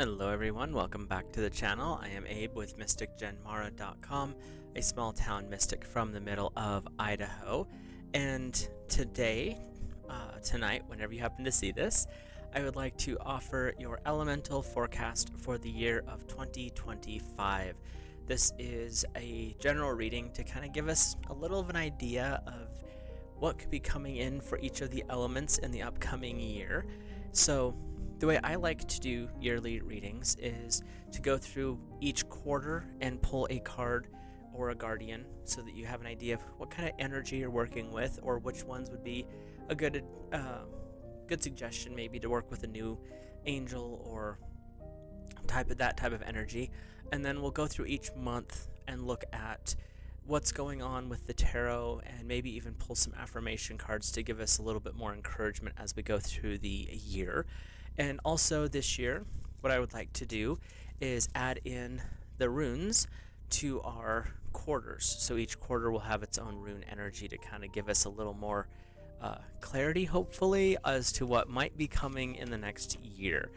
Hello everyone, welcome back to the channel. I am Abe with MysticGenMara.com, a small town mystic from the middle of Idaho. And tonight, whenever you happen to see this, I would like to offer your elemental forecast for the year of 2025. This is a general reading to kind of give us a little of an idea of what could be coming in for each of the elements in the upcoming year. So the way I like to do yearly readings is to go through each quarter and pull a card or a guardian so that you have an idea of what kind of energy you're working with, or which ones would be a good suggestion maybe to work with a new angel or that type of energy. And then we'll go through each month and look at what's going on with the tarot, and maybe even pull some affirmation cards to give us a little bit more encouragement as we go through the year. And also this year, what I would like to do is add in the runes to our quarters. So each quarter will have its own rune energy to kind of give us a little more clarity, hopefully, as to what might be coming in the next year.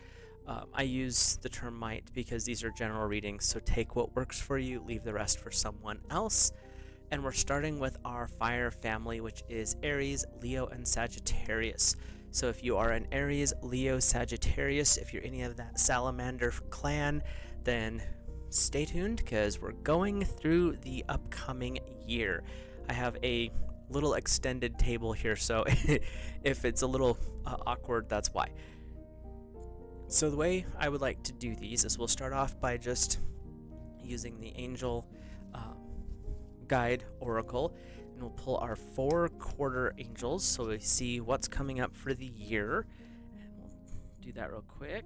I use the term might because these are general readings, so take what works for you, leave the rest for someone else. And we're starting with our fire family, which is Aries, Leo, and Sagittarius. So if you are an Aries, Leo, Sagittarius, if you're any of that salamander clan, then stay tuned because we're going through the upcoming year. I have a little extended table here, so if it's a little awkward, that's why. So the way I would like to do these is we'll start off by just using the angel guide oracle, and we'll pull our 4 quarter angels so we see what's coming up for the year. And we'll do that real quick.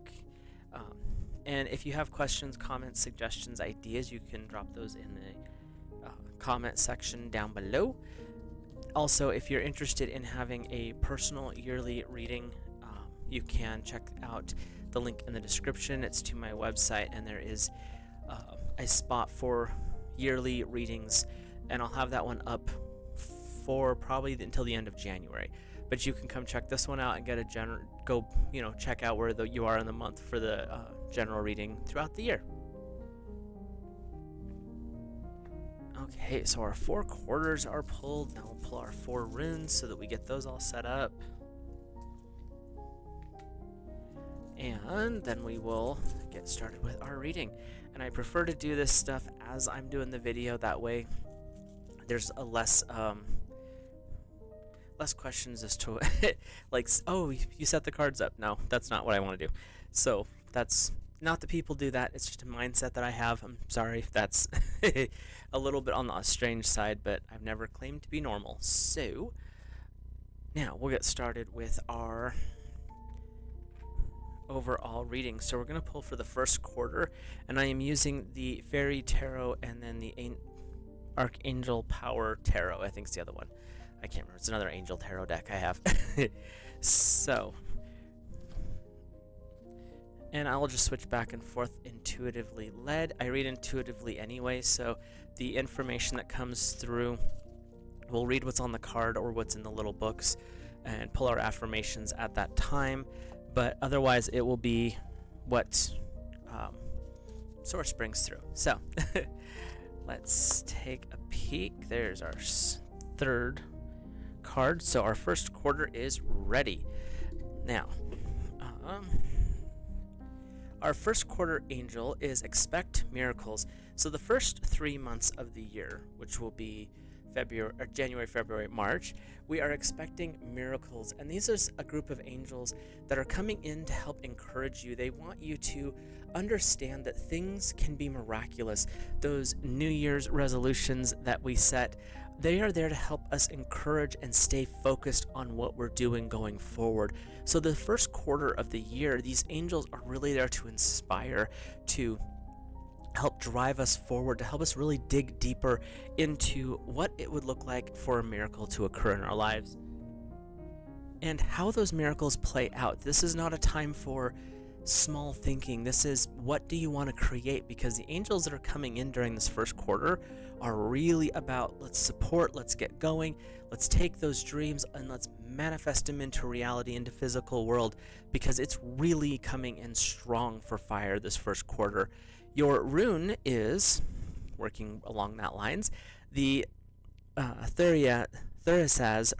And if you have questions, comments, suggestions, ideas, you can drop those in the comment section down below. Also, if you're interested in having a personal yearly reading, you can check out the link in the description. It's to my website, and there is a spot for yearly readings, and I'll have that one up for probably until the end of January. But you can come check this one out and get a check out where you are in the month for the general reading throughout the year. Okay, so our 4 quarters are pulled. Now we'll pull our 4 runes so that we get those all set up. And then we will get started with our reading. And I prefer to do this stuff as I'm doing the video. That way there's a less questions as to like, oh, you set the cards up. No, that's not what I want to do. So that's not that people do that. It's just a mindset that I have. I'm sorry if that's a little bit on the strange side, but I've never claimed to be normal. So now we'll get started with our overall reading. So we're going to pull for the first quarter, and I am using the Fairy Tarot and then the Archangel Power Tarot. I think it's the other one. I can't remember. It's another Angel Tarot deck I have. So, and I'll just switch back and forth intuitively led. I read intuitively anyway, so the information that comes through, we'll read what's on the card or what's in the little books and pull our affirmations at that time. But otherwise, it will be what source brings through. So let's take a peek. There's our 3rd card. So our first quarter is ready. Now, our first quarter angel is expect miracles. So the first 3 months of the year, which will be January, February, March, we are expecting miracles. And these are a group of angels that are coming in to help encourage you. They want you to understand that things can be miraculous. Those New Year's resolutions that we set, they are there to help us encourage and stay focused on what we're doing going forward. So the first quarter of the year, these angels are really there to inspire, to help drive us forward, to help us really dig deeper into what it would look like for a miracle to occur in our lives and how those miracles play out. This is not a time for small thinking. This is, what do you want to create? Because the angels that are coming in during this first quarter are really about, let's support, let's get going, let's take those dreams and let's manifest them into reality, into physical world, because it's really coming in strong for fire this first quarter. Your rune is, working along that lines, the Thurisaz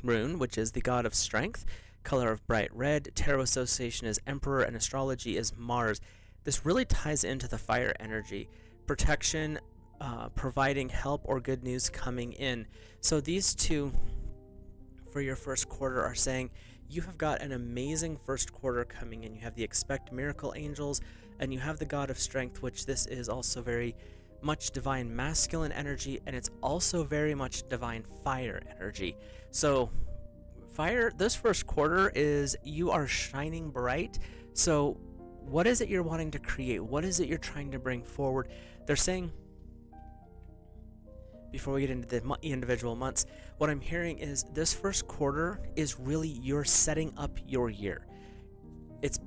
rune, which is the god of strength, color of bright red, tarot association is Emperor, and astrology is Mars. This really ties into the fire energy. Protection, providing help or good news coming in. So these two for your first quarter are saying you have got an amazing first quarter coming in. You have the expect miracle angels, and you have the god of strength, which this is also very much divine masculine energy, and it's also very much divine fire energy. So fire, this first quarter is you are shining bright. So what is it you're wanting to create? What is it you're trying to bring forward? They're saying, before we get into the individual months, what I'm hearing is this first quarter is really you're setting up your year. It's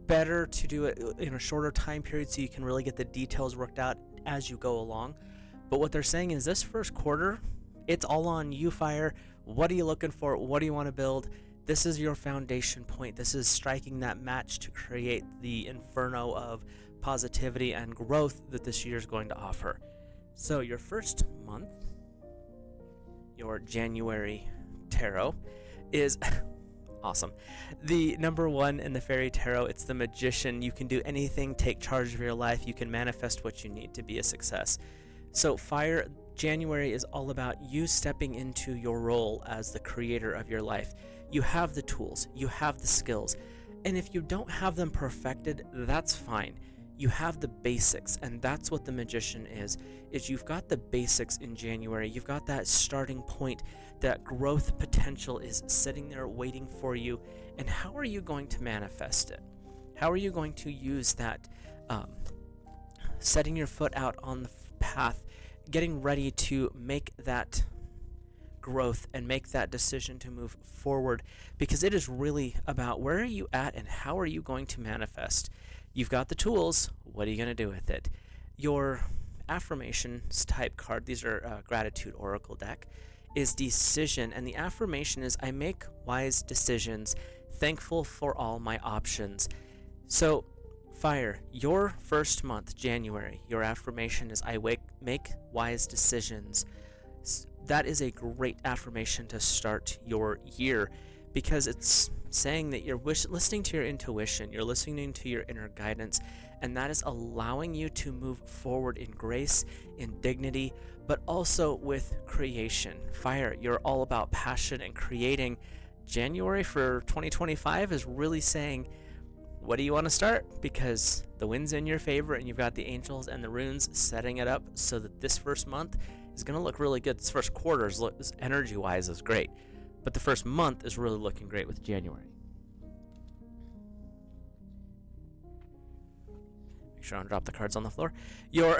better to do it in a shorter time period so you can really get the details worked out as you go along. But what they're saying is this first quarter, it's all on you, fire. What are you looking for? What do you want to build? This is your foundation point. This is striking that match to create the inferno of positivity and growth that this year is going to offer. So your first month, your January tarot, is awesome. The number one in the fairy tarot, it's the magician. You can do anything, take charge of your life. You can manifest what you need to be a success. So fire, January is all about you stepping into your role as the creator of your life. You have the tools, you have the skills, and if you don't have them perfected, that's fine. You have the basics, and that's what the magician is you've got the basics in January. You've got that starting point. That growth potential is sitting there waiting for you. And how are you going to manifest it? How are you going to use that setting your foot out on the path, getting ready to make that growth and make that decision to move forward? Because it is really about where are you at and how are you going to manifest? You've got the tools. What are you going to do with it? Your affirmations type card, these are gratitude oracle deck, is decision. And the affirmation is I make wise decisions, thankful for all my options. So fire, your first month, January, your affirmation is I make wise decisions. That is a great affirmation to start your year, because it's saying that you're listening to your intuition, you're listening to your inner guidance, and that is allowing you to move forward in grace, in dignity, but also with creation. Fire, you're all about passion and creating. January for 2025 is really saying, what do you want to start? Because the wind's in your favor, and you've got the angels and the runes setting it up so that this first month is going to look really good. This first quarter, energy-wise, is great. But the first month is really looking great with January. Make sure I don't drop the cards on the floor. Your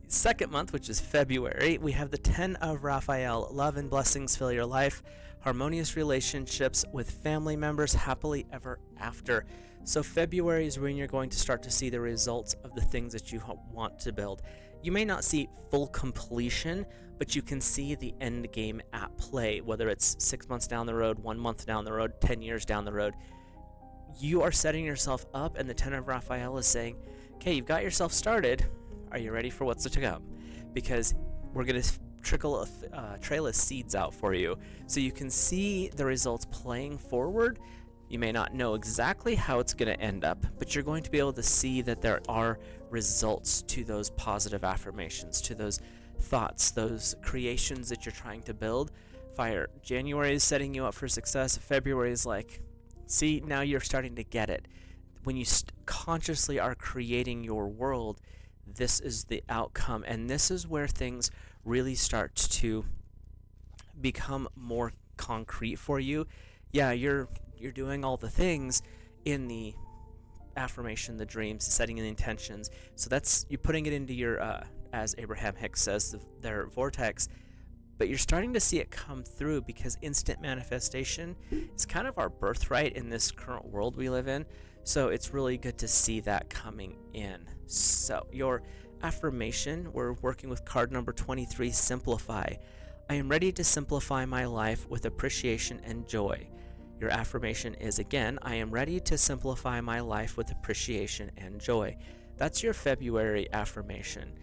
second month, which is February, we have the 10 of Raphael. Love and blessings fill your life. Harmonious relationships with family members, happily ever after. So February is when you're going to start to see the results of the things that you want to build. You may not see full completion, but you can see the end game at play, whether it's 6 months down the road, 1 month down the road, 10 years down the road. You are setting yourself up, and the 10 of Raphael is saying, okay, you've got yourself started. Are you ready for what's to come? Because we're going to trickle a trail of seeds out for you so you can see the results playing forward. You may not know exactly how it's going to end up, but you're going to be able to see that there are results to those positive affirmations, to those thoughts, those creations that you're trying to build. Fire, January is setting you up for success. February is like, see, now you're starting to get it. When you consciously are creating your world, this is the outcome, and this is where things really start to become more concrete for you. Yeah, you're doing all the things in the affirmation, the dreams, setting the intentions. So that's, you're putting it into your, as Abraham Hicks says, their vortex. But you're starting to see it come through, because instant manifestation is kind of our birthright in this current world we live in. So it's really good to see that coming in. So your affirmation, we're working with card number 23, simplify. I am ready to simplify my life with appreciation and joy. Your affirmation is, again, I am ready to simplify my life with appreciation and joy. That's your February affirmation.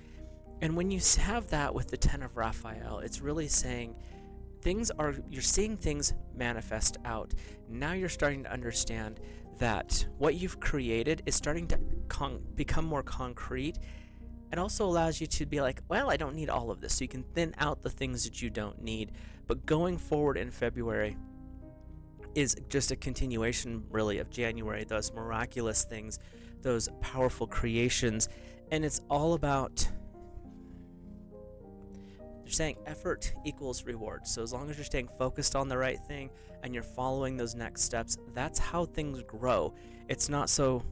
And when you have that with the 10 of Raphael, it's really saying you're seeing things manifest out. Now you're starting to understand that what you've created is starting to become more concrete. It also allows you to be like, well, I don't need all of this. So you can thin out the things that you don't need. But going forward in February is just a continuation, really, of January, those miraculous things, those powerful creations. And it's all about, they're saying effort equals reward. So as long as you're staying focused on the right thing and you're following those next steps, that's how things grow. It's not so,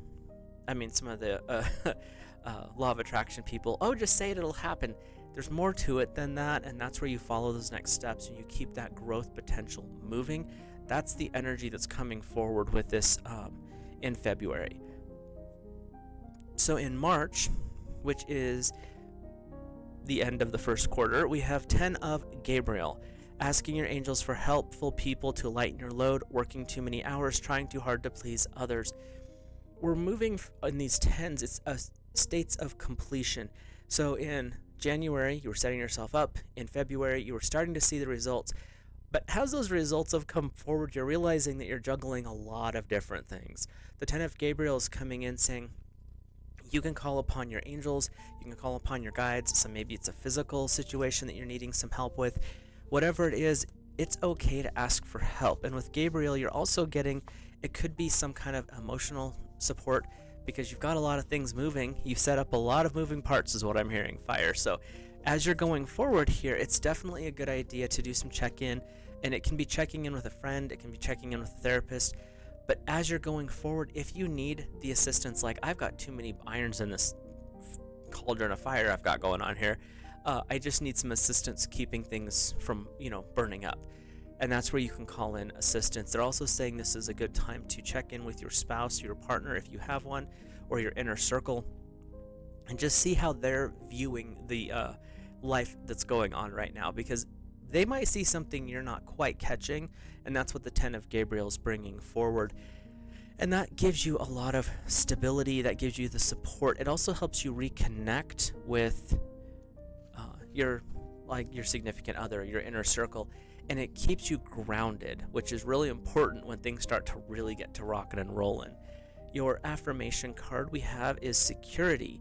some of the law of attraction people, just say it, it'll happen. There's more to it than that, and that's where you follow those next steps and you keep that growth potential moving. That's the energy that's coming forward with this in February. So in March, which is the end of the first quarter, we have 10 of Gabriel, asking your angels for helpful people to lighten your load, working too many hours, trying too hard to please others. We're moving in these 10s, it's states of completion. So in January, you were setting yourself up. In February, you were starting to see the results. But as those results have come forward, you're realizing that you're juggling a lot of different things. The 10 of Gabriel is coming in saying, you can call upon your angels, you can call upon your guides, so maybe it's a physical situation that you're needing some help with. Whatever it is, it's okay to ask for help. And with Gabriel, you're also getting, it could be some kind of emotional support because you've got a lot of things moving. You've set up a lot of moving parts is what I'm hearing, fire. So as you're going forward here, it's definitely a good idea to do some check-in, and it can be checking in with a friend, it can be checking in with a therapist. But as you're going forward, if you need the assistance, like I've got too many irons in this cauldron of fire I've got going on here, I just need some assistance keeping things from, burning up. And that's where you can call in assistance. They're also saying this is a good time to check in with your spouse, your partner, if you have one, or your inner circle, and just see how they're viewing the life that's going on right now, because they might see something you're not quite catching, and that's what the 10 of Gabriel is bringing forward. And that gives you a lot of stability, that gives you the support. It also helps you reconnect with your significant other, your inner circle, and it keeps you grounded, which is really important when things start to really get to rocking and rolling. Your affirmation card we have is security.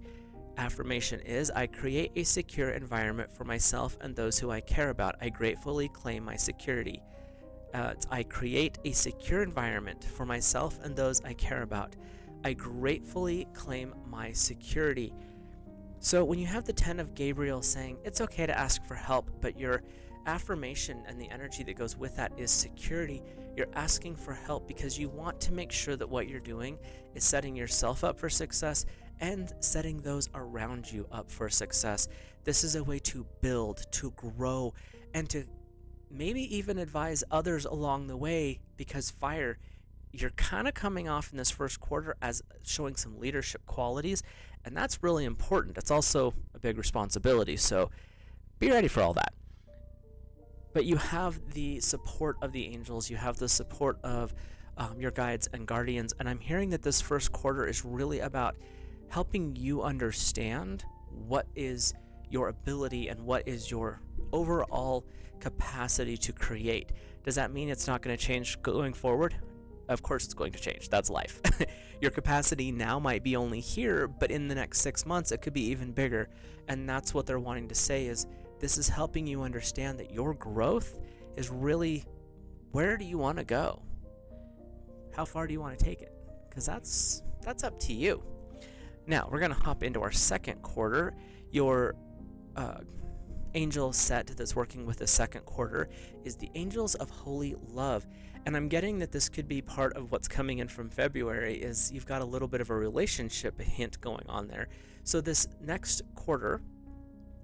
Affirmation is, I create a secure environment for myself and those who I care about. I gratefully claim my security. I create a secure environment for myself and those I care about. I gratefully claim my security. So when you have the 10 of Gabriel saying it's okay to ask for help, but your affirmation and the energy that goes with that is security, you're asking for help because you want to make sure that what you're doing is setting yourself up for success and setting those around you up for success. This is a way to build, to grow, and to maybe even advise others along the way, because fire, you're kind of coming off in this first quarter as showing some leadership qualities, and that's really important. It's also a big responsibility, so be ready for all that. But you have the support of the angels, you have the support of your guides and guardians, and I'm hearing that this first quarter is really about helping you understand what is your ability and what is your overall capacity to create. Does that mean it's not going to change going forward? Of course it's going to change. That's life. Your capacity now might be only here, but in the next 6 months it could be even bigger. And that's what they're wanting to say is this is helping you understand that your growth is really, where do you want to go? How far do you want to take it? Because that's up to you. Now, we're going to hop into our second quarter. Your angel set that's working with the second quarter is the Angels of Holy Love. And I'm getting that this could be part of what's coming in from February is you've got a little bit of a relationship hint going on there. So this next quarter,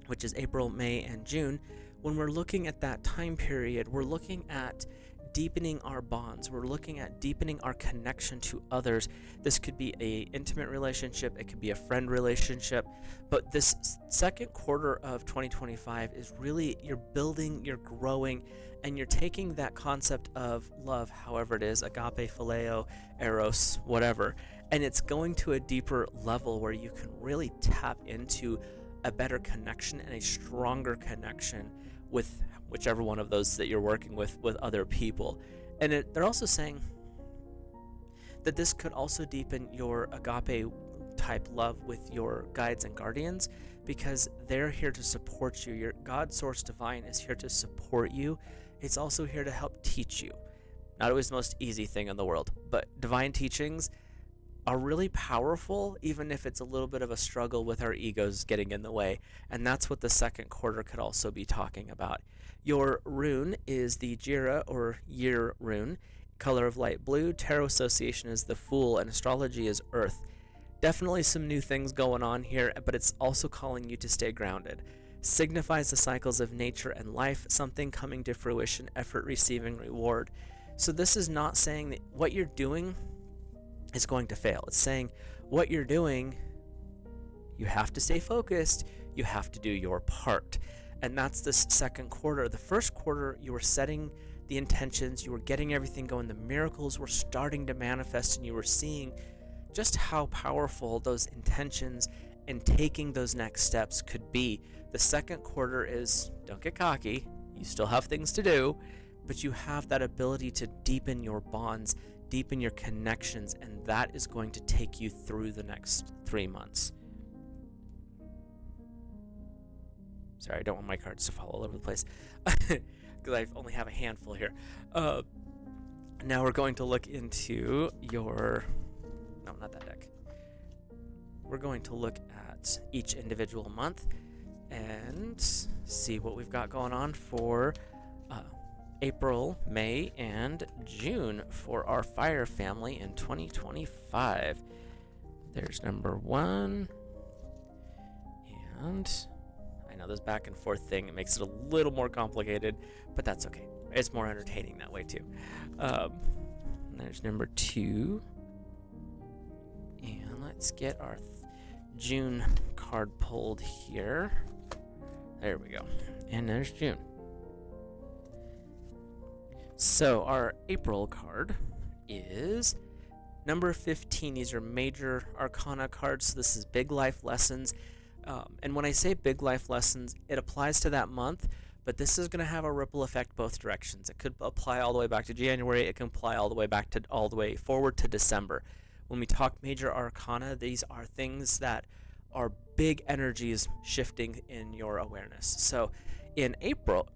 which is April, May, and June, when we're looking at that time period, we're looking at deepening our bonds. We're looking at deepening our connection to others. This could be a intimate relationship, it could be a friend relationship, but this second quarter of 2025 is really, you're building, you're growing, and you're taking that concept of love, however it is, agape, phileo, eros, whatever, and it's going to a deeper level where you can really tap into a better connection and a stronger connection with whichever one of those that you're working with other people. And they're also saying that this could also deepen your agape type love with your guides and guardians, because they're here to support you. Your God source divine is here to support you. It's also here to help teach you. Not always the most easy thing in the world, but divine teachings are really powerful, even if it's a little bit of a struggle with our egos getting in the way. And that's what the second quarter could also be talking about. Your rune is the Jira or year rune, color of light blue. Tarot association is the Fool, and astrology is Earth. Definitely some new things going on here, but it's also calling you to stay grounded. Signifies the cycles of nature and life, something coming to fruition, effort receiving reward. So this is not saying that what you're doing is going to fail. It's saying what you're doing, you have to stay focused, you have to do your part. And that's this second quarter. The first quarter, you were setting the intentions, you were getting everything going, the miracles were starting to manifest, and you were seeing just how powerful those intentions and taking those next steps could be. The second quarter is, don't get cocky, you still have things to do, but you have that ability to deepen your bonds, deepen your connections, and that is going to take you through the next 3 months. Sorry, I don't want my cards to fall all over the place because I only have a handful here. Now we're going to look into your... No, not that deck. We're going to look at each individual month and see what we've got going on for April, May, and June for our fire family in 2025. There's number 1. And I know this back and forth thing, it makes it a little more complicated, but that's okay. It's more entertaining that way too. There's number 2. And let's get our June card pulled here. There we go. And there's June. So our April card is number 15. These are major arcana cards. So this is big life lessons. And when I say big life lessons, it applies to that month, but this is going to have a ripple effect both directions. It could apply all the way back to January. It can apply all the way forward to December. When we talk major arcana, these are things that are big energies shifting in your awareness. So in April,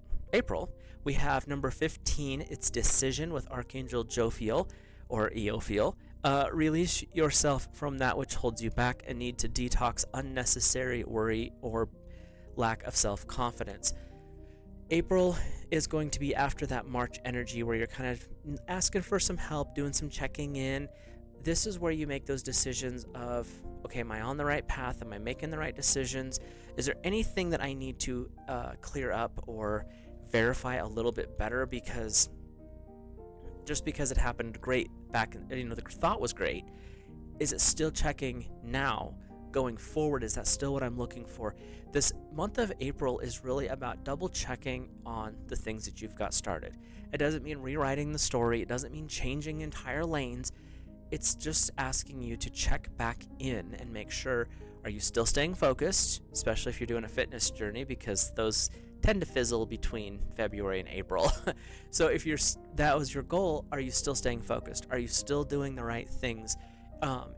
we have number 15, it's Decision with Archangel Jophiel, or Eophiel. Release yourself from that which holds you back and need to detox unnecessary worry or lack of self-confidence. April is going to be after that March energy where you're kind of asking for some help, doing some checking in. This is where you make those decisions of, okay, am I on the right path? Am I making the right decisions? Is there anything that I need to clear up or verify a little bit better? Because just because it happened great back, the thought was great, is it still checking now? Going forward, is that still what I'm looking for? This month of April is really about double checking on the things that you've got started. It doesn't mean rewriting the story. It doesn't mean changing entire lanes. It's just asking you to check back in and make sure, are you still staying focused, especially if you're doing a fitness journey, because those tend to fizzle between February and April. So if that was your goal, are you still staying focused? Are you still doing the right things?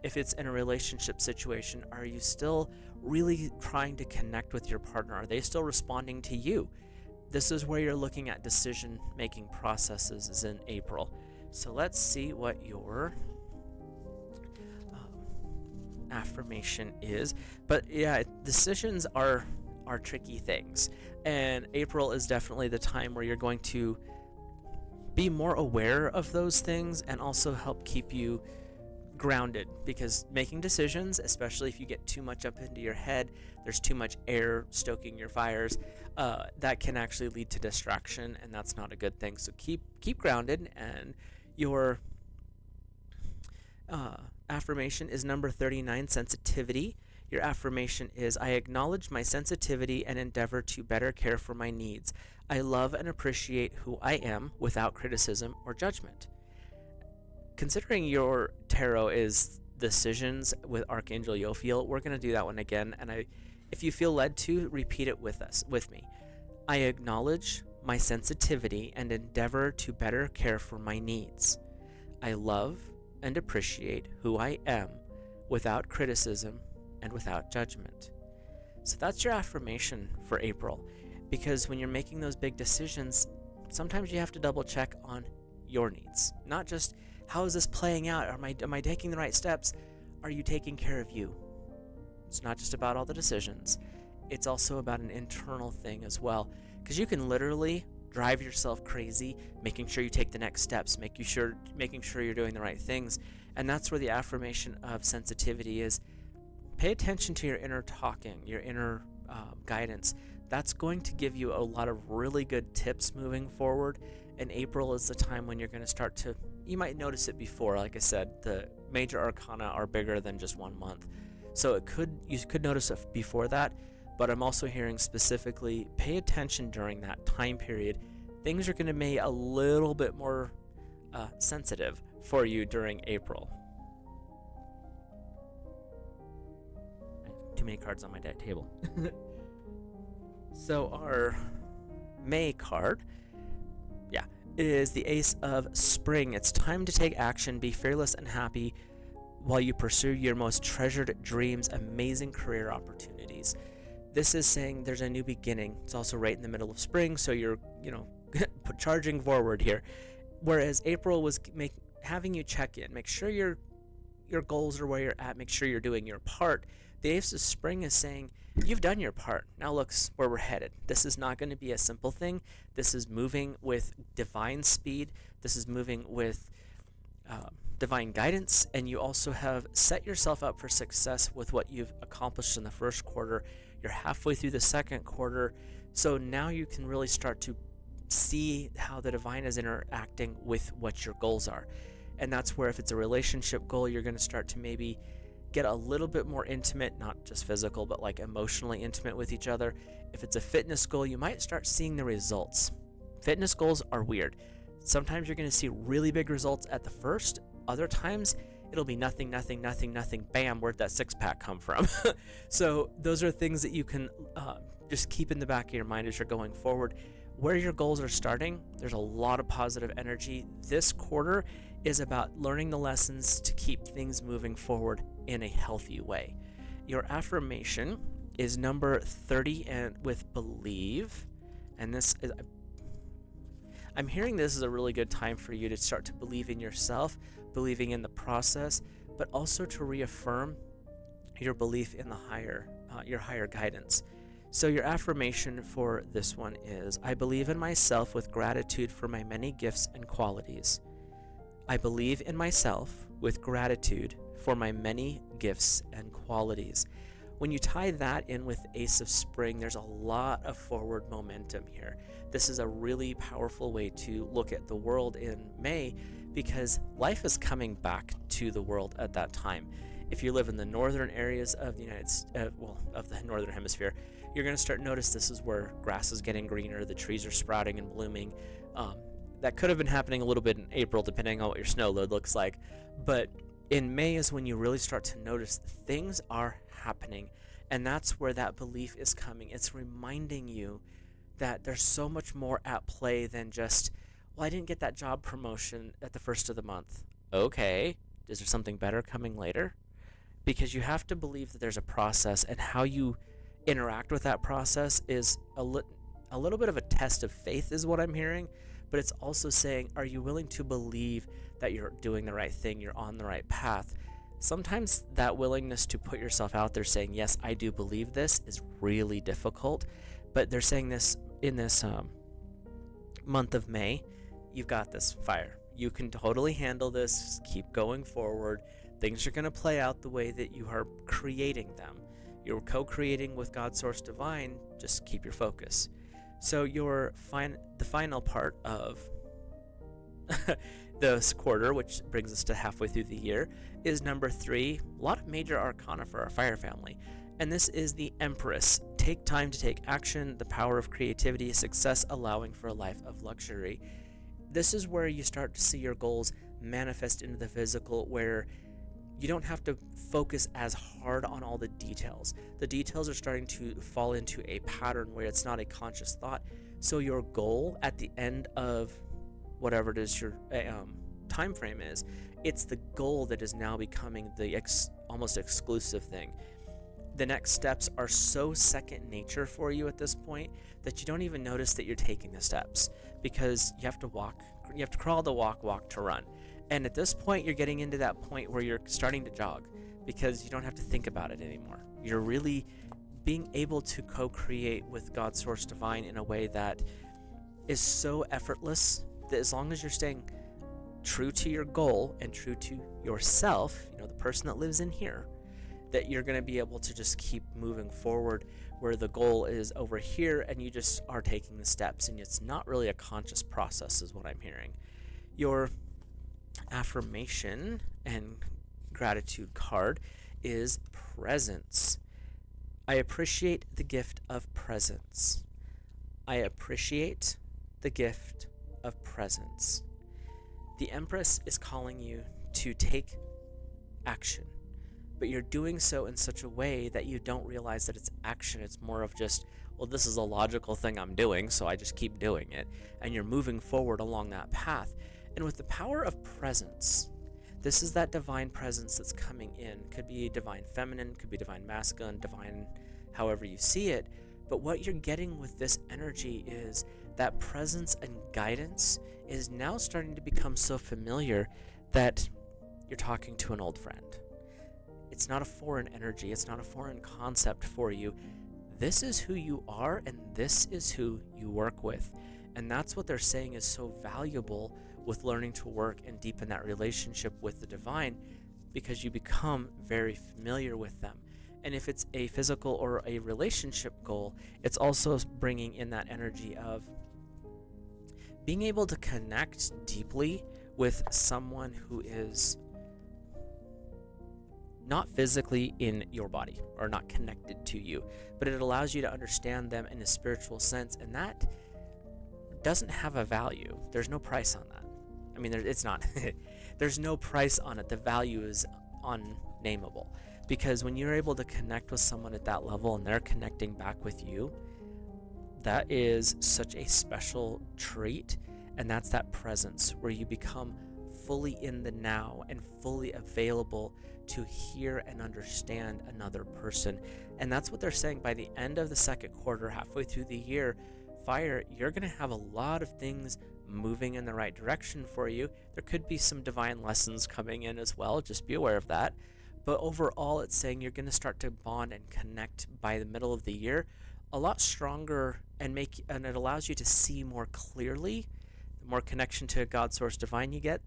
If it's in a relationship situation, are you still really trying to connect with your partner? Are they still responding to you? This is where you're looking at decision-making processes is in April. So let's see what your affirmation is. But yeah, decisions are tricky things. And April is definitely the time where you're going to be more aware of those things and also help keep you grounded, because making decisions, especially if you get too much up into your head, there's too much air stoking your fires, that can actually lead to distraction, and that's not a good thing. So keep grounded. And your affirmation is number 39, sensitivity. Your affirmation is, I acknowledge my sensitivity and endeavor to better care for my needs. I love and appreciate who I am without criticism or judgment. Considering your tarot is decisions with Archangel Yophiel, we're going to do that one again. And if you feel led to, repeat it with me. I acknowledge my sensitivity and endeavor to better care for my needs. I love and appreciate who I am without criticism and without judgment. So that's your affirmation for April, because when you're making those big decisions, sometimes you have to double check on your needs, not just how is this playing out? Am I taking the right steps? Are you taking care of you? It's not just about all the decisions. It's also about an internal thing as well, because you can literally drive yourself crazy making sure you take the next steps, making sure you're doing the right things. And that's where the affirmation of sensitivity is. Pay attention to your inner talking, your inner guidance. That's going to give you a lot of really good tips moving forward. And April is the time when you're going to start to, you might notice it before. Like I said, the major arcana are bigger than just 1 month. So you could notice it before that, but I'm also hearing specifically pay attention during that time period. Things are going to be a little bit more sensitive for you during April. I have too many cards on my table. So our May card, is the Ace of Spring. It's time to take action, be fearless and happy while you pursue your most treasured dreams, amazing career opportunities. This is saying there's a new beginning. It's also right in the middle of spring, so you're, charging forward here. Whereas April was having you check in, make sure your goals are where you're at, make sure you're doing your part. The Ace of Spring is saying, you've done your part. Now looks where we're headed. This is not going to be a simple thing. This is moving with divine speed. This is moving with divine guidance. And you also have set yourself up for success with what you've accomplished in the first quarter. You're halfway through the second quarter. So now you can really start to see how the divine is interacting with what your goals are. And that's where if it's a relationship goal, you're going to start to maybe get a little bit more intimate, not just physical, but like emotionally intimate with each other. If it's a fitness goal, you might start seeing the results. Fitness goals are weird. Sometimes you're going to see really big results at the first. Other times, it'll be nothing, bam, where'd that six-pack come from? So those are things that you can just keep in the back of your mind as you're going forward. Where your goals are starting, there's a lot of positive energy. This quarter is about learning the lessons to keep things moving forward in a healthy way. Your affirmation is number 30 and with believe. And this is, I'm hearing this is a really good time for you to start to believe in yourself, believing in the process, but also to reaffirm your belief in the your higher guidance. So your affirmation for this one is, I believe in myself with gratitude for my many gifts and qualities. I believe in myself with gratitude for my many gifts and qualities. When you tie that in with Ace of Spring, there's a lot of forward momentum here. This is a really powerful way to look at the world in May, because life is coming back to the world at that time. If you live in the northern areas of the of the northern hemisphere, you're going to start notice this is where grass is getting greener, the trees are sprouting and blooming. That could have been happening a little bit in April, depending on what your snow load looks like. But in May is when you really start to notice things are happening. And that's where that belief is coming. It's reminding you that there's so much more at play than just, well, I didn't get that job promotion at the first of the month. Okay, is there something better coming later? Because you have to believe that there's a process, and how you interact with that process is a little bit of a test of faith is what I'm hearing. But it's also saying, are you willing to believe that you're doing the right thing, you're on the right path? Sometimes that willingness to put yourself out there saying, yes, I do believe this, is really difficult. But they're saying this in this month of May, you've got this, fire. You can totally handle this. Keep going forward. Things are going to play out the way that you are creating them. You're co-creating with God Source Divine. Just keep your focus. So the final part of this quarter, which brings us to halfway through the year, is number 3. A lot of major arcana for our fire family. And this is the Empress. Take time to take action, the power of creativity, success allowing for a life of luxury. This is where you start to see your goals manifest into the physical, where you don't have to focus as hard on all the details. The details are starting to fall into a pattern where it's not a conscious thought. So your goal at the end of whatever it is your time frame is, it's the goal that is now becoming the almost exclusive thing. The next steps are so second nature for you at this point that you don't even notice that you're taking the steps, because you have to crawl to walk to run. And at this point, you're getting into that point where you're starting to jog, because you don't have to think about it anymore. You're really being able to co-create with God's Source Divine in a way that is so effortless that as long as you're staying true to your goal and true to yourself, the person that lives in here, that you're going to be able to just keep moving forward, where the goal is over here and you just are taking the steps, and it's not really a conscious process is what I'm hearing. Your affirmation and gratitude card is presence. I appreciate the gift of presence. I appreciate the gift of presence. The Empress is calling you to take action, but you're doing so in such a way that you don't realize that it's action. It's more of just, well, this is a logical thing I'm doing, so I just keep doing it. And you're moving forward along that path. And with the power of presence, this is that divine presence that's coming in. Could be divine feminine, could be divine masculine, divine however you see it. But what you're getting with this energy is that presence and guidance is now starting to become so familiar that you're talking to an old friend. It's not a foreign energy. It's not a foreign concept for you. This is who you are, and this is who you work with. And that's what they're saying is so valuable with learning to work and deepen that relationship with the divine, because you become very familiar with them. And if it's a physical or a relationship goal, it's also bringing in that energy of being able to connect deeply with someone who is not physically in your body or not connected to you, but it allows you to understand them in a spiritual sense, and that doesn't have a value. There's no price on that. I mean, it's not. There's no price on it. The value is unnameable, because when you're able to connect with someone at that level and they're connecting back with you, that is such a special treat. And that's that presence where you become fully in the now and fully available to hear and understand another person. And that's what they're saying by the end of the second quarter, halfway through the year, Fire, you're going to have a lot of things moving in the right direction for you. There could be some divine lessons coming in as well. Just be aware of that. But overall, it's saying you're going to start to bond and connect by the middle of the year a lot stronger, and it allows you to see more clearly. The more connection to God's Source Divine you get,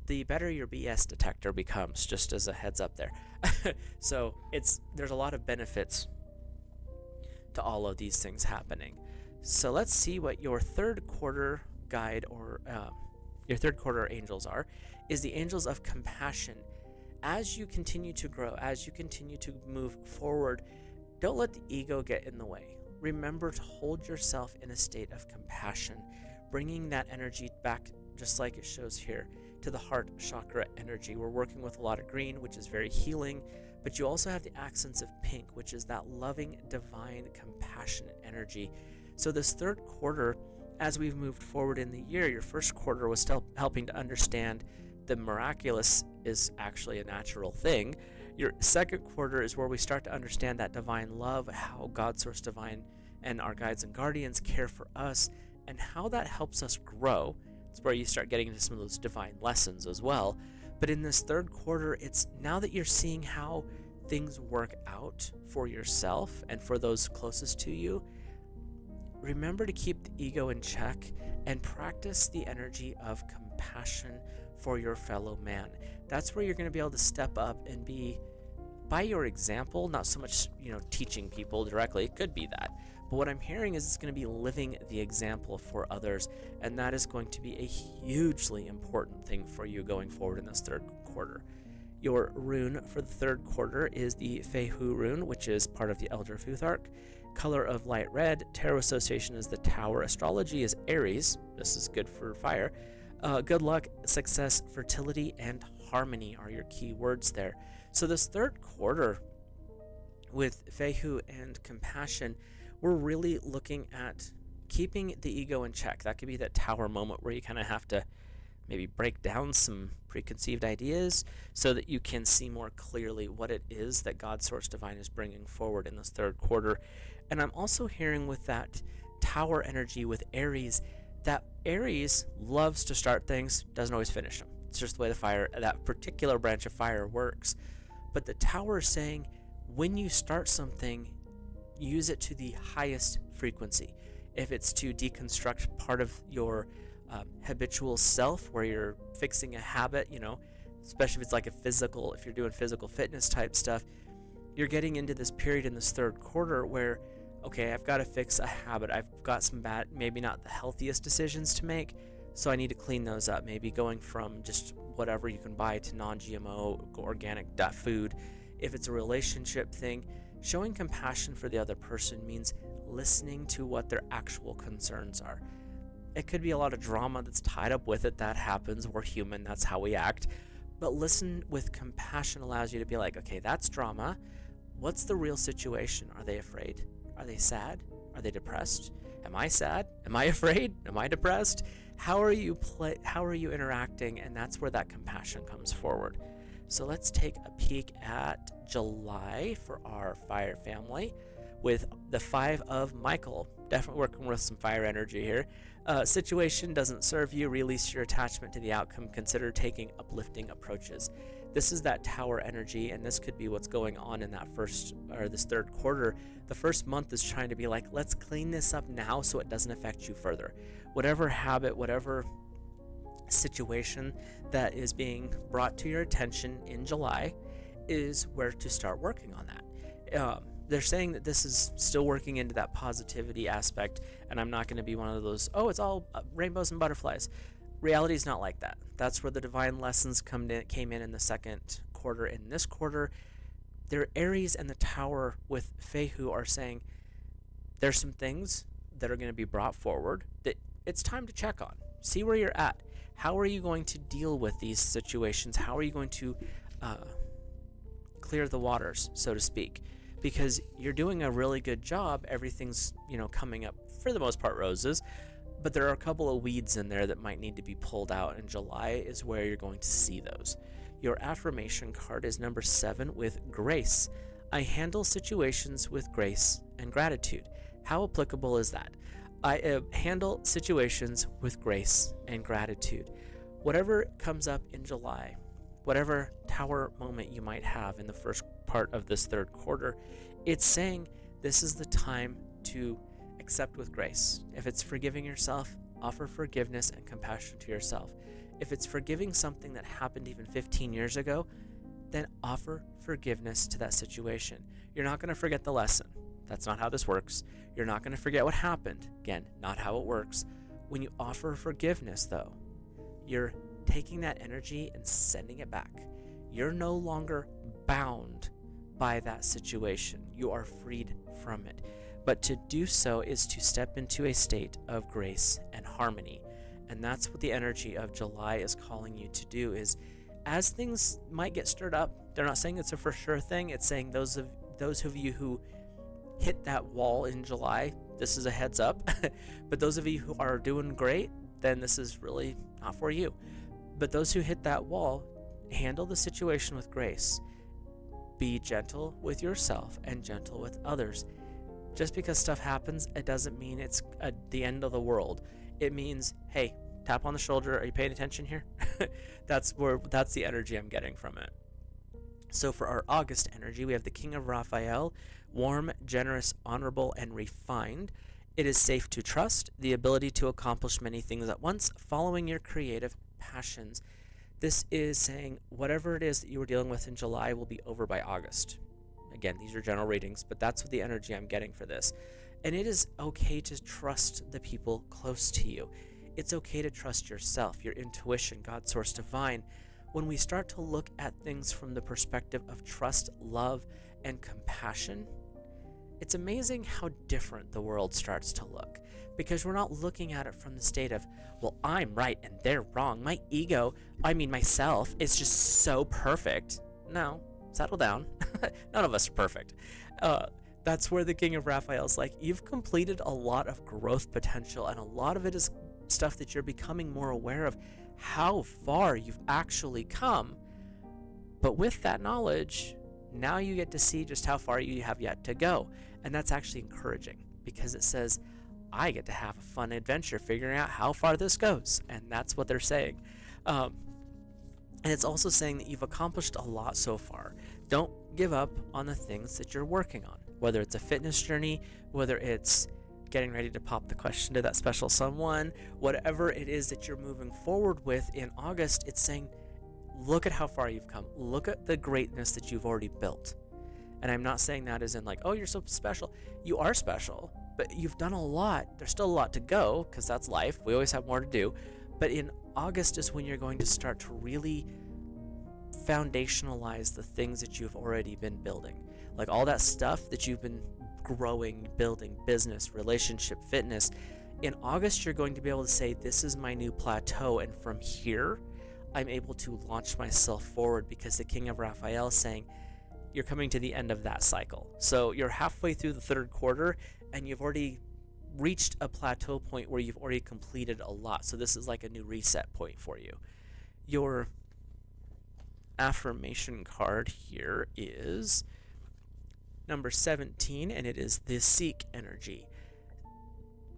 the better your BS detector becomes, just as a heads up there. So there's a lot of benefits to all of these things happening. So let's see what your third quarter guide or your third quarter angels are. Is the angels of compassion. As you continue to grow, as you continue to move forward, don't let the ego get in the way. Remember to hold yourself in a state of compassion, bringing that energy back, just like it shows here, to the heart chakra energy. We're working with a lot of green, which is very healing, but you also have the accents of pink, which is that loving, divine, compassionate energy. So this third quarter, as we've moved forward in the year, your first quarter was still helping to understand the miraculous is actually a natural thing. Your second quarter is where we start to understand that divine love, how God's Source Divine and our guides and guardians care for us, and how that helps us grow. It's where you start getting into some of those divine lessons as well. But in this third quarter, it's now that you're seeing how things work out for yourself and for those closest to you, remember to keep the ego in check and practice the energy of compassion for your fellow man. that's where you're going to be able to step up and be by your example, not so much, teaching people directly. It could be that. But what I'm hearing is it's going to be living the example for others, and that is going to be a hugely important thing for you going forward in this third quarter. Your rune for the third quarter is the Fehu rune, which is part of the Elder Futhark. Color of light red. Tarot association is the Tower. Astrology is Aries. This is good for fire. Good luck, success, fertility, and harmony are your key words there. So this third quarter with Fehu and compassion, we're really looking at keeping the ego in check. That could be that tower moment where you kind of have to maybe break down some preconceived ideas so that you can see more clearly what it is that God Source Divine is bringing forward in this third quarter. And I'm also hearing with that tower energy with Aries, that Aries loves to start things, doesn't always finish them. It's just the way that particular branch of fire works. But the tower is saying, when you start something, use it to the highest frequency. If it's to deconstruct part of your habitual self, where you're fixing a habit, especially if it's like if you're doing physical fitness type stuff, you're getting into this period in this third quarter where, okay, I've got to fix a habit. I've got some bad, maybe not the healthiest decisions to make, so I need to clean those up. Maybe going from just whatever you can buy to non-GMO, organic food. If it's a relationship thing, showing compassion for the other person means listening to what their actual concerns are. It could be a lot of drama that's tied up with it. That happens. We're human. That's how we act. But listen with compassion allows you to be like, okay, that's drama. What's the real situation? Are they afraid? Are they sad? Are they depressed? Am I sad? Am I afraid? Am I depressed? How are you interacting? And that's where that compassion comes forward. So let's take a peek at July for our fire family with the 5 of Michael. Definitely working with some fire energy here. Situation doesn't serve you. Release your attachment to the outcome. Consider taking uplifting approaches. This is that tower energy, and this could be what's going on in this third quarter. The first month is trying to be like, let's clean this up now so it doesn't affect you further. Whatever habit, whatever situation that is being brought to your attention in July is where to start working on that. They're saying that this is still working into that positivity aspect, and I'm not going to be one of those, it's all rainbows and butterflies. Reality is not like that. That's where the divine lessons came in the second quarter. In this quarter, their Aries and the Tower with Fehu are saying there's some things that are going to be brought forward that it's time to check on. See where you're at. How are you going to deal with these situations? How are you going to clear the waters, so to speak? Because you're doing a really good job. Everything's, coming up, for the most part, roses. But there are a couple of weeds in there that might need to be pulled out, and July is where you're going to see those. Your affirmation card is number 7 with grace. I handle situations with grace and gratitude. How applicable is that? I handle situations with grace and gratitude. Whatever comes up in July, whatever tower moment you might have in the first part of this third quarter, it's saying this is the time to accept with grace. If it's forgiving yourself, offer forgiveness and compassion to yourself. If it's forgiving something that happened even 15 years ago, then offer forgiveness to that situation. You're not going to forget the lesson. That's not how this works. You're not going to forget what happened. Again, not how it works. When you offer forgiveness, though, you're taking that energy and sending it back. You're no longer bound by that situation. You are freed from it. But to do so is to step into a state of grace and harmony. And that's what the energy of July is calling you to do, is as things might get stirred up, they're not saying it's a for sure thing. It's saying those of you who hit that wall in July, this is a heads up. But those of you who are doing great, then this is really not for you. But those who hit that wall, handle the situation with grace. Be gentle with yourself and gentle with others. Just because stuff happens, it doesn't mean it's the end of the world. It means, hey, tap on the shoulder. Are you paying attention here? That's the energy I'm getting from it. So for our August energy, we have the King of Raphael, warm, generous, honorable, and refined. It is safe to trust, the ability to accomplish many things at once, following your creative passions. This is saying whatever it is that you were dealing with in July will be over by August. Again, these are general readings, but that's what the energy I'm getting for this. And it is okay to trust the people close to you. It's okay to trust yourself, your intuition, God, source, divine. When we start to look at things from the perspective of trust, love, and compassion, it's amazing how different the world starts to look, because we're not looking at it from the state of, well, I'm right and they're wrong. My ego, myself, is just so perfect. No, settle down. None of us are perfect. That's where the King of Raphael's like, you've completed a lot of growth potential, and a lot of it is stuff that you're becoming more aware of how far you've actually come. But with that knowledge, now you get to see just how far you have yet to go. And that's actually encouraging, because it says, I get to have a fun adventure figuring out how far this goes. And that's what they're saying. And it's also saying that you've accomplished a lot so far. Don't give up on the things that you're working on, whether it's a fitness journey, whether it's getting ready to pop the question to that special someone, whatever it is that you're moving forward with in August, it's saying, look at how far you've come. Look at the greatness that you've already built. And I'm not saying that as in like, oh, you're so special. You are special, but you've done a lot. There's still a lot to go, because that's life. We always have more to do. But in August is when you're going to start to really foundationalize the things that you've already been building. Like all that stuff that you've been growing, building, business, relationship, fitness. In August, you're going to be able to say, this is my new plateau. And from here, I'm able to launch myself forward, because the King of Raphael is saying, you're coming to the end of that cycle. So you're halfway through the third quarter, and you've already reached a plateau point where you've already completed a lot. So this is like a new reset point for you. Your affirmation card here is number 17, and it is the seek energy.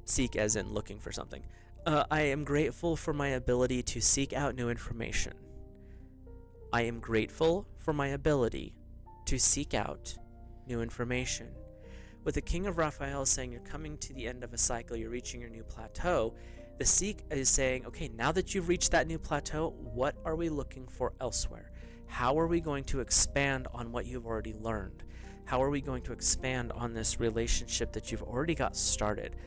Seek as in looking for something. I am grateful for my ability to seek out new information. I am grateful for my ability to seek out new information. With the King of Raphael saying you're coming to the end of a cycle, you're reaching your new plateau, the seek is saying, okay, now that you've reached that new plateau, what are we looking for elsewhere? How are we going to expand on what you've already learned? How are we going to expand on this relationship that you've already got started?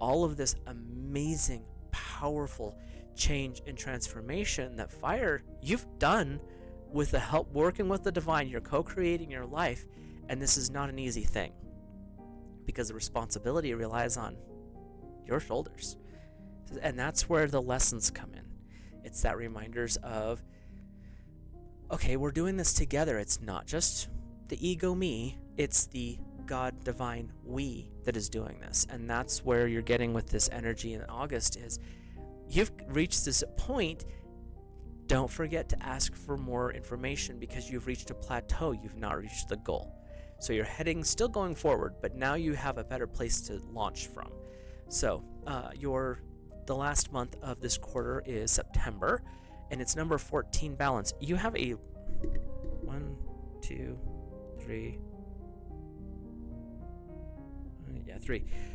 All of this amazing, powerful change and transformation that fire you've done with the help working with the divine. You're co-creating your life, and this is not an easy thing, because the responsibility relies on your shoulders. And that's where the lessons come in. It's that reminders of, okay, we're doing this together. It's not just the ego me, it's the God divine we that is doing this. And that's where you're getting with this energy in August is, you've reached this point. Don't forget to ask for more information, because you've reached a plateau. You've not reached the goal. So you're heading, still going forward, but now you have a better place to launch from. So the last month of this quarter is September, and it's number 14, balance. You have a 1, 2, 3,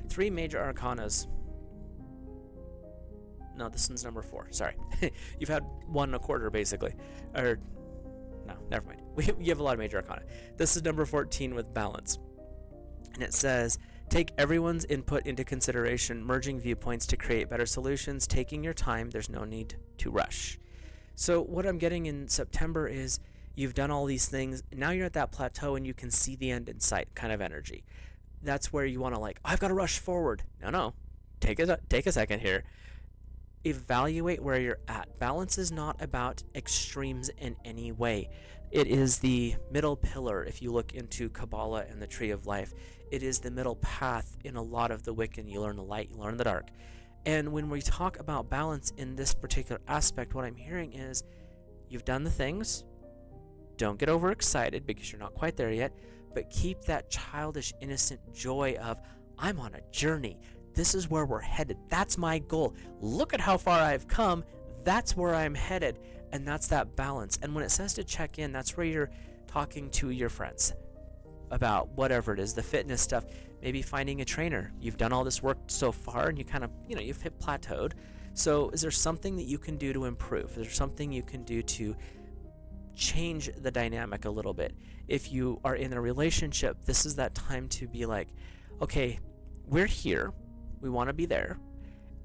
three major arcanas. No, this one's number 4. Sorry. You've had 1 1/4 basically. Or no, never mind. You have a lot of major arcana. This is number 14 with balance. And it says, take everyone's input into consideration, merging viewpoints to create better solutions, taking your time. There's no need to rush. So what I'm getting in September is, you've done all these things. Now you're at that plateau and you can see the end in sight kind of energy. That's where you want to like, I've got to rush forward. No. Take a second here. Evaluate where you're at. Balance is not about extremes in any way. It is the middle pillar. If you look into Kabbalah and the Tree of Life, it is the middle path in a lot of the Wiccan. You learn the light, you learn the dark. And when we talk about balance in this particular aspect, what I'm hearing is, you've done the things. Don't get overexcited, because you're not quite there yet, but keep that childish, innocent joy of, I'm on a journey. This is where we're headed. That's my goal. Look at how far I've come. That's where I'm headed. And that's that balance. And when it says to check in, that's where you're talking to your friends about whatever it is, the fitness stuff, maybe finding a trainer. You've done all this work so far, and you kind of, you've hit plateaued. So is there something that you can do to improve? Is there something you can do to change the dynamic a little bit? If you are in a relationship, this is that time to be like, okay, we're here, we want to be there,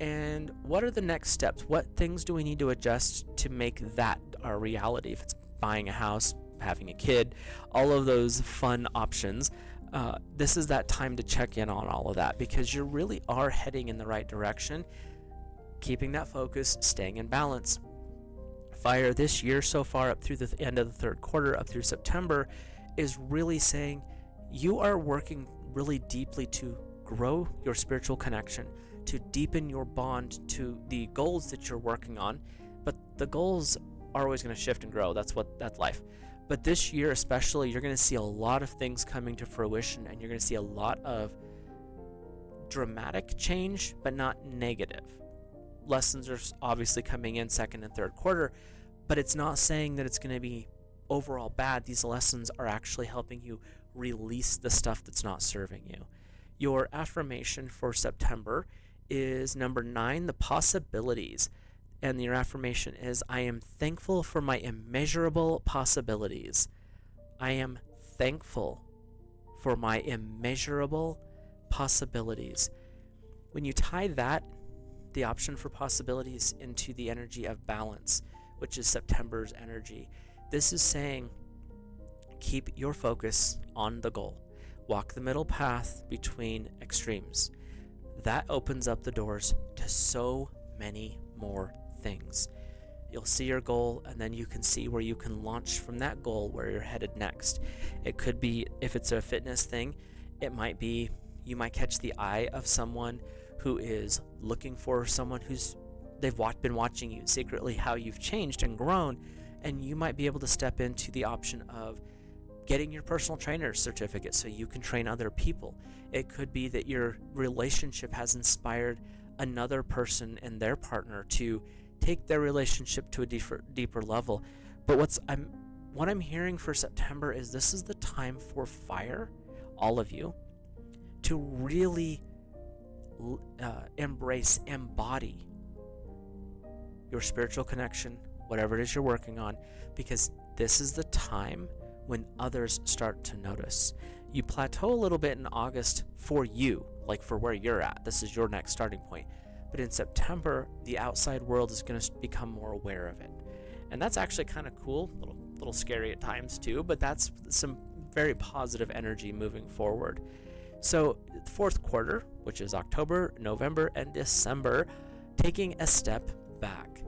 and what are the next steps? What things do we need to adjust to make that our reality? If it's buying a house, having a kid, all of those fun options, this is that time to check in on all of that, because you really are heading in the right direction, keeping that focus, staying in balance. Fire this year so far, up through the end of the third quarter, up through September, is really saying you are working really deeply to grow your spiritual connection, to deepen your bond to the goals that you're working on. But the goals are always going to shift and grow. That's life. But this year especially, you're going to see a lot of things coming to fruition, and you're going to see a lot of dramatic change, but not negative. Lessons are obviously coming in second and third quarter, but it's not saying that it's going to be overall bad. These lessons are actually helping you release the stuff that's not serving you. Your affirmation for September is number 9, the possibilities. And your affirmation is, I am thankful for my immeasurable possibilities. I am thankful for my immeasurable possibilities. When you tie that, the option for possibilities, into the energy of balance, which is September's energy, this is saying, keep your focus on the goal. Walk the middle path between extremes. That opens up the doors to so many more things. You'll see your goal, and then you can see where you can launch from that goal, where you're headed next. It could be, if it's a fitness thing, it might be you might catch the eye of someone who is looking for someone they've been watching you secretly, how you've changed and grown, and you might be able to step into the option of getting your personal trainer certificate so you can train other people. It could be that your relationship has inspired another person and their partner to take their relationship to a deeper level. But what I'm hearing for September is this is the time for fire, all of you, to really embody your spiritual connection, whatever it is you're working on, because this is the time when others start to notice. You plateau a little bit in August for you, like for where you're at. This is your next starting point. But in September, the outside world is going to become more aware of it. And that's actually kind of cool, a little scary at times too, but that's some very positive energy moving forward. So the fourth quarter, which is October, November, and December, taking a step back.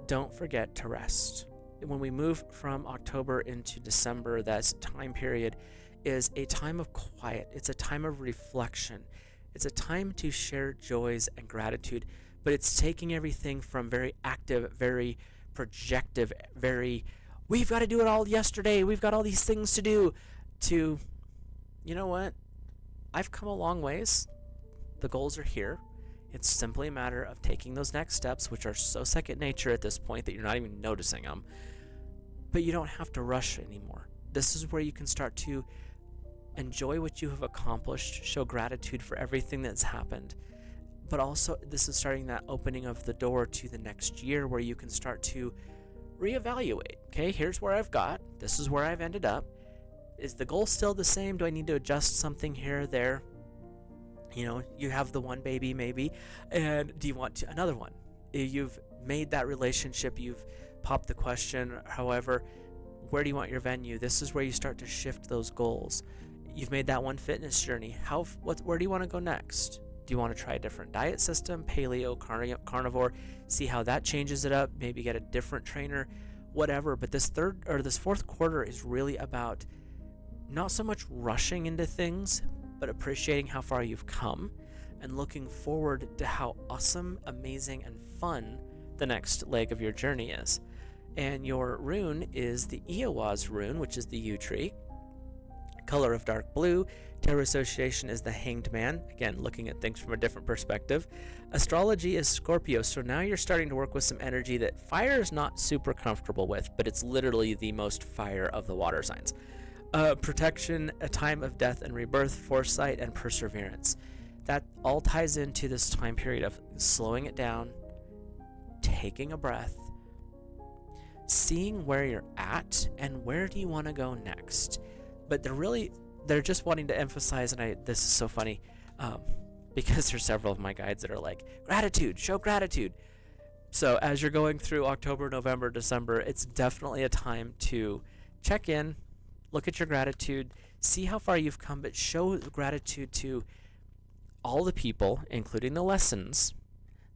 Don't forget to rest. When we move from October into December, that time period is a time of quiet. It's a time of reflection. It's a time to share joys and gratitude, but it's taking everything from very active, very projective, very, we've got to do it all yesterday, we've got all these things to do, to, you know what? I've come a long ways. The goals are here. It's simply a matter of taking those next steps, which are so second nature at this point that you're not even noticing them. But you don't have to rush anymore. This is where you can start to enjoy what you have accomplished, show gratitude for everything that's happened. But also, this is starting that opening of the door to the next year, where you can start to reevaluate. Okay, here's where I've got. This is where I've ended up. Is the goal still the same? Do I need to adjust something here or there? You know, you have the one baby maybe, and do you want another one? You've made that relationship, you've popped the question, however, where do you want your venue? This is where you start to shift those goals. You've made that one fitness journey. Where do you want to go next? Do you want to try a different diet system, paleo, carnivore, see how that changes it up, maybe get a different trainer, whatever. But this fourth quarter is really about not so much rushing into things, but appreciating how far you've come and looking forward to how awesome, amazing, and fun the next leg of your journey is. And your rune is the Iowaz rune, which is the yew tree. Color of dark blue. Tarot association is the Hanged Man. Again, looking at things from a different perspective. Astrology is Scorpio, so now you're starting to work with some energy that fire is not super comfortable with, but it's literally the most fire of the water signs. Protection, a time of death and rebirth, foresight, and perseverance. That all ties into this time period of slowing it down, taking a breath, seeing where you're at and where do you want to go next. But they're just wanting to emphasize, and this is so funny, because there's several of my guides that are like, gratitude, show gratitude. So as you're going through October, November, December, it's definitely a time to check in, look at your gratitude, see how far you've come, but show gratitude to all the people, including the lessons,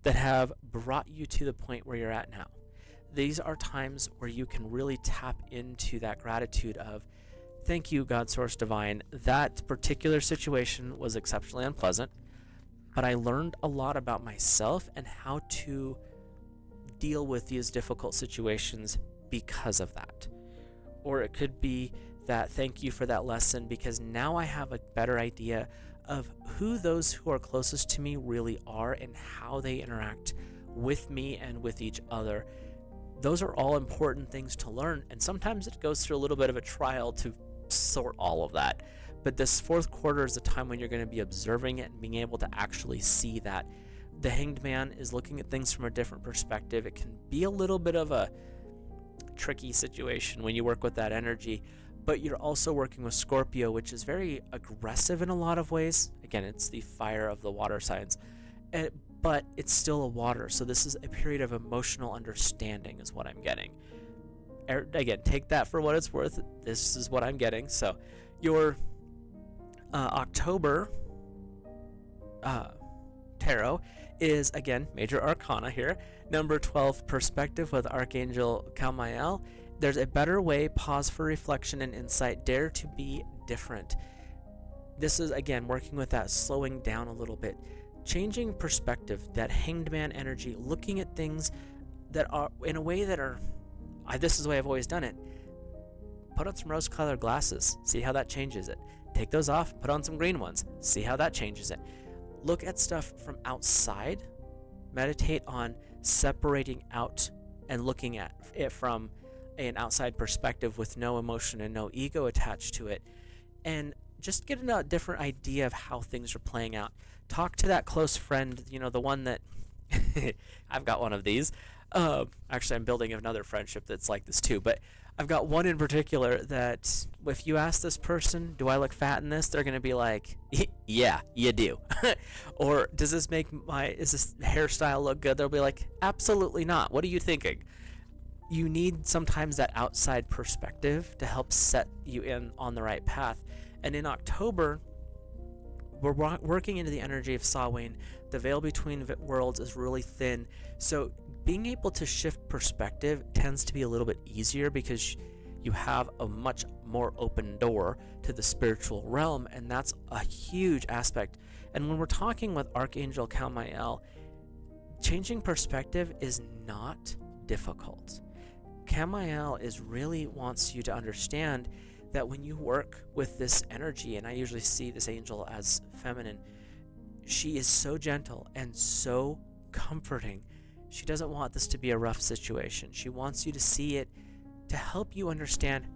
that have brought you to the point where you're at now. These are times where you can really tap into that gratitude of, thank you, God, Source, Divine. That particular situation was exceptionally unpleasant, but I learned a lot about myself and how to deal with these difficult situations because of that. Or it could be that, thank you for that lesson, because now I have a better idea of who those who are closest to me really are and how they interact with me and with each other. Those are all important things to learn, and sometimes it goes through a little bit of a trial to sort all of that. But this fourth quarter is the time when you're going to be observing it and being able to actually see that. The Hanged Man is looking at things from a different perspective. It can be a little bit of a tricky situation when you work with that energy, but you're also working with Scorpio, which is very aggressive in a lot of ways. Again, it's the fire of the water signs, but it's still a water. So this is a period of emotional understanding is what I'm getting. Again, take that for what it's worth. This is what I'm getting. So your October tarot is, again, Major Arcana here. Number 12, Perspective with Archangel Chamuel. There's a better way, pause for reflection and insight, dare to be different. This is, again, working with that slowing down a little bit, changing perspective, that Hanged Man energy, looking at things that are in a way that are, this is the way I've always done it. Put on some rose-colored glasses, see how that changes it. Take those off, put on some green ones, see how that changes it. Look at stuff from outside, meditate on separating out and looking at it from an outside perspective with no emotion and no ego attached to it, and just get a different idea of how things are playing out. Talk to that close friend, the one that I've got one of these. Actually, I'm building another friendship that's like this too, but I've got one in particular that if you ask this person, do I look fat in this? They're going to be like, yeah, you do. Or does this is this hairstyle look good? They'll be like, absolutely not. What are you thinking? You need sometimes that outside perspective to help set you in on the right path. And in October, we're working into the energy of Samhain. The veil between worlds is really thin. So being able to shift perspective tends to be a little bit easier because you have a much more open door to the spiritual realm, and that's a huge aspect. And when we're talking with Archangel Chamuel, changing perspective is not difficult. Chamuel really wants you to understand that when you work with this energy, and I usually see this angel as feminine, she is so gentle and so comforting. She doesn't want this to be a rough situation. She wants you to see it to help you understand,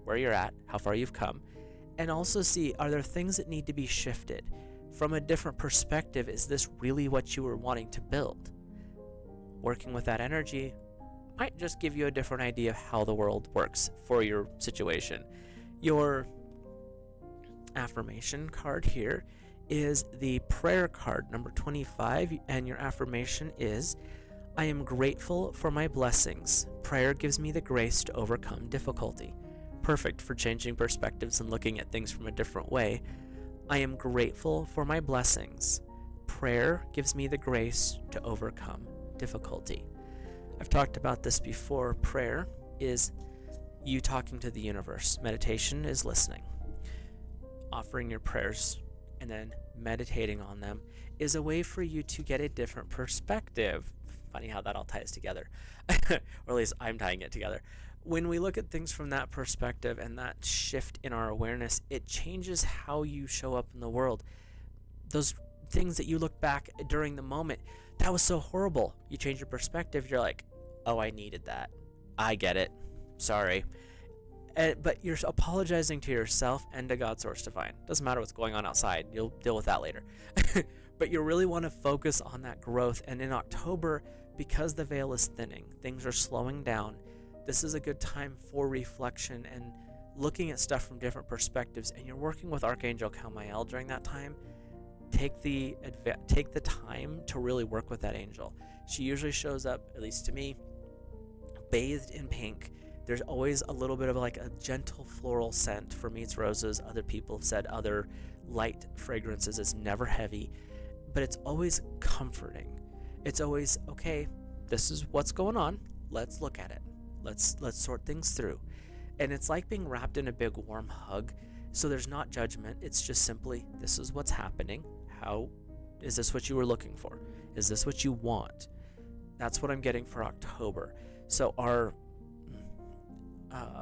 where you're at, how far you've come, and also see, are there things that need to be shifted? From a different perspective, is this really what you were wanting to build? Working with that energy might just give you a different idea of how the world works for your situation. Your affirmation card here is the prayer card, number 25, and your affirmation is, I am grateful for my blessings. Prayer gives me the grace to overcome difficulty. Perfect for changing perspectives and looking at things from a different way. I am grateful for my blessings. Prayer gives me the grace to overcome difficulty. I've talked about this before. Prayer is you talking to the universe. Meditation is listening. Offering your prayers and then meditating on them is a way for you to get a different perspective. Funny how that all ties together. Or at least I'm tying it together. When we look at things from that perspective and that shift in our awareness, it changes how you show up in the world. Those things that you look back during the moment, that was so horrible. You change your perspective, you're like, oh, I needed that. I get it. Sorry. But you're apologizing to yourself and to God, Source Divine. Doesn't matter what's going on outside. You'll deal with that later. But you really want to focus on that growth. And in October, because the veil is thinning, things are slowing down. This is a good time for reflection and looking at stuff from different perspectives, and you're working with Archangel Calmael during that time. Take the time to really work with that angel. She usually shows up, at least to me, bathed in pink. There's always a little bit of like a gentle floral scent. For me, it's roses. Other people have said other light fragrances. It's never heavy, but it's always comforting. It's always, okay, this is what's going on. Let's look at it. Let's sort things through. And it's like being wrapped in a big warm hug. So there's not judgment. It's just simply, this is what's happening. How is this what you were looking for? Is this what you want? That's what I'm getting for October. So our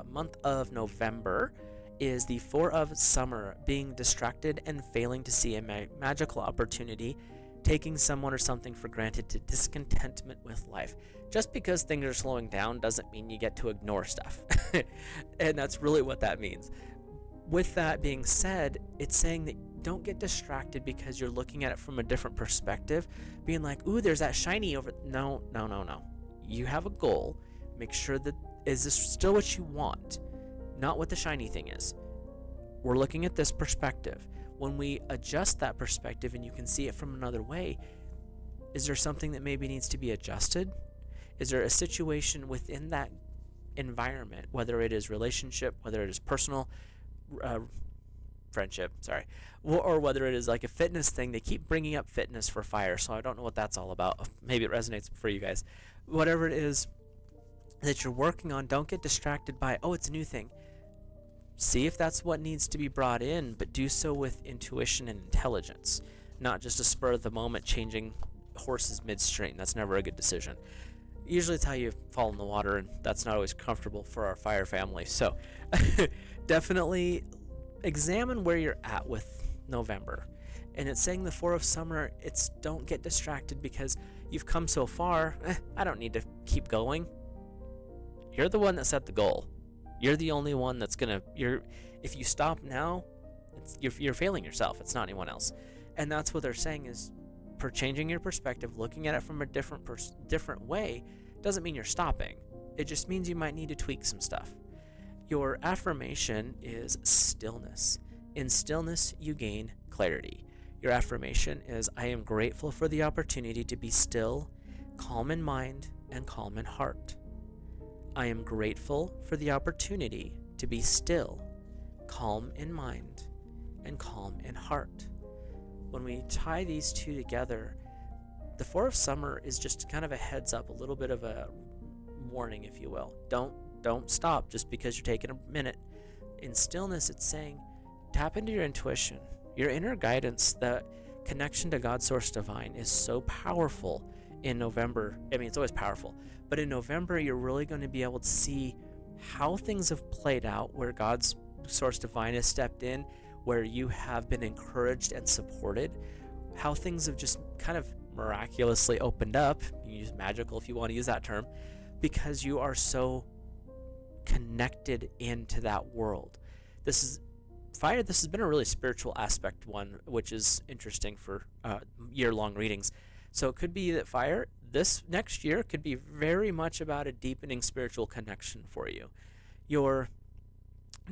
month of November is the Four of Summer, being distracted and failing to see a magical opportunity, taking someone or something for granted, to discontentment with life. Just because things are slowing down doesn't mean you get to ignore stuff. And that's really what that means. With that being said, it's saying that don't get distracted because you're looking at it from a different perspective, being like, ooh, there's that shiny over. No. You have a goal. Make sure that, is this still what you want? Not what the shiny thing is. We're looking at this perspective. When we adjust that perspective and you can see it from another way, is there something that maybe needs to be adjusted? Is there a situation within that environment, whether it is relationship, whether it is personal, friendship, or whether it is like a fitness thing? They keep bringing up fitness for fire, so I don't know what that's all about. Maybe it resonates for you guys. Whatever it is that you're working on, don't get distracted by, oh, it's a new thing. See if that's what needs to be brought in, but do so with intuition and intelligence, not just a spur of the moment changing horses midstream. That's never a good decision. Usually it's how you fall in the water, and that's not always comfortable for our fire family. So definitely examine where you're at with November. And it's saying the Four of Summer, it's don't get distracted because you've come so far. I don't need to keep going. You're the one that set the goal. You're the only one that's if you stop now, you're failing yourself. It's not anyone else. And that's what they're saying is, for changing your perspective, looking at it from a different way, doesn't mean you're stopping. It just means you might need to tweak some stuff. Your affirmation is stillness. In stillness, you gain clarity. Your affirmation is, I am grateful for the opportunity to be still, calm in mind, and calm in heart. I am grateful for the opportunity to be still, calm in mind, and calm in heart. When we tie these two together, the Four of Summer is just kind of a heads up, a little bit of a warning, if you will. Don't stop just because you're taking a minute. In stillness, it's saying, tap into your intuition, your inner guidance. The connection to God, Source Divine, is so powerful in November. I mean, it's always powerful, but in November, you're really going to be able to see how things have played out, where God's Source Divine has stepped in, where you have been encouraged and supported, how things have just kind of miraculously opened up. You can use magical if you want to use that term, because you are so connected into that world. This is fire. This has been a really spiritual aspect one, which is interesting for year-long readings. So it could be that fire this next year could be very much about a deepening spiritual connection for you. Your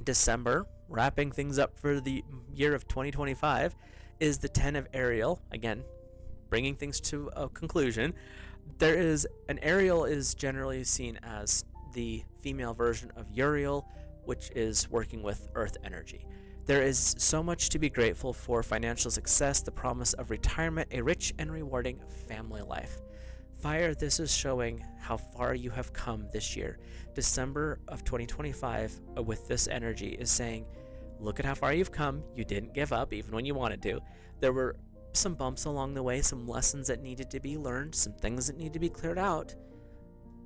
December, wrapping things up for the year of 2025, is the 10 of Ariel. Again, bringing things to a conclusion. Ariel is generally seen as the female version of Uriel, which is working with earth energy. There is so much to be grateful for: financial success, the promise of retirement, a rich and rewarding family life. Fire, this is showing how far you have come this year. December of 2025 with this energy is saying, look at how far you've come. You didn't give up even when you wanted to. There were some bumps along the way, some lessons that needed to be learned, some things that need to be cleared out,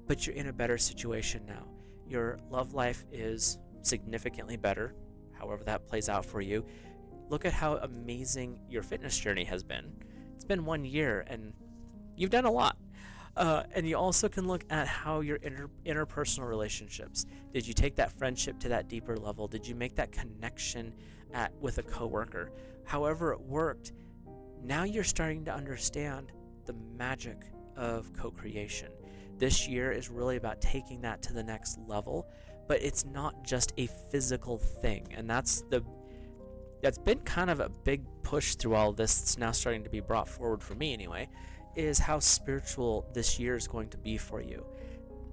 but you're in a better situation now. Your love life is significantly better, however that plays out for you. Look at how amazing your fitness journey has been. It's been 1 year and you've done a lot. And you also can look at how your interpersonal relationships. Did you take that friendship to that deeper level? Did you make that connection with a coworker? However it worked, now you're starting to understand the magic of co-creation. This year is really about taking that to the next level, but it's not just a physical thing. And that's been kind of a big push through all this. It's now starting to be brought forward for me anyway, is how spiritual this year is going to be for you.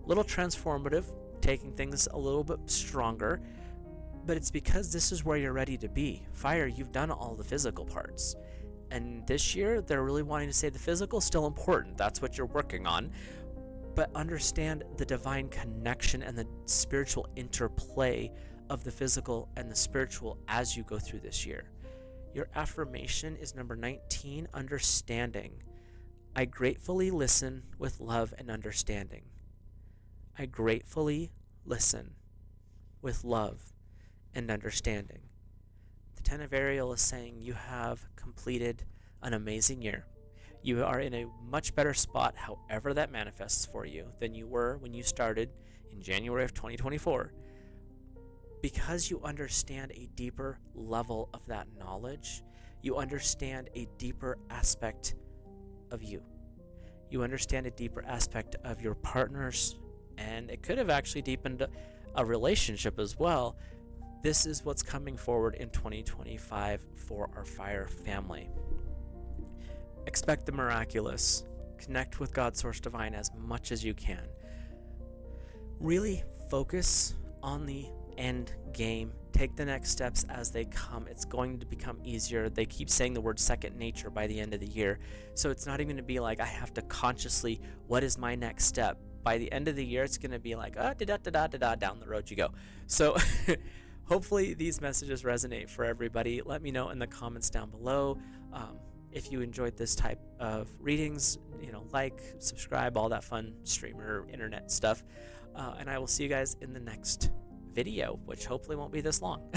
Little transformative, taking things a little bit stronger, but it's because this is where you're ready to be. Fire, you've done all the physical parts. And this year, they're really wanting to say the physical is still important. That's what you're working on. But understand the divine connection and the spiritual interplay of the physical and the spiritual as you go through this year. Your affirmation is number 19, understanding. I gratefully listen with love and understanding. I gratefully listen with love and understanding. The Ten of Ariel is saying you have completed an amazing year. You are in a much better spot, however that manifests for you, than you were when you started in January of 2024. Because you understand a deeper level of that knowledge, you understand a deeper aspect of you. You understand a deeper aspect of your partners, and it could have actually deepened a relationship as well. This is what's coming forward in 2025 for our fire family. Expect the miraculous. Connect with God Source Divine as much as you can. Really focus on the end game. Take the next steps as they come. It's going to become easier. They keep saying the word second nature by the end of the year. So it's not even going to be like I have to consciously, what is my next step? By the end of the year, it's going to be like, down the road you go. So hopefully these messages resonate for everybody. Let me know in the comments down below. If you enjoyed this type of readings, like, subscribe, all that fun streamer internet stuff. And I will see you guys in the next video, which hopefully won't be this long.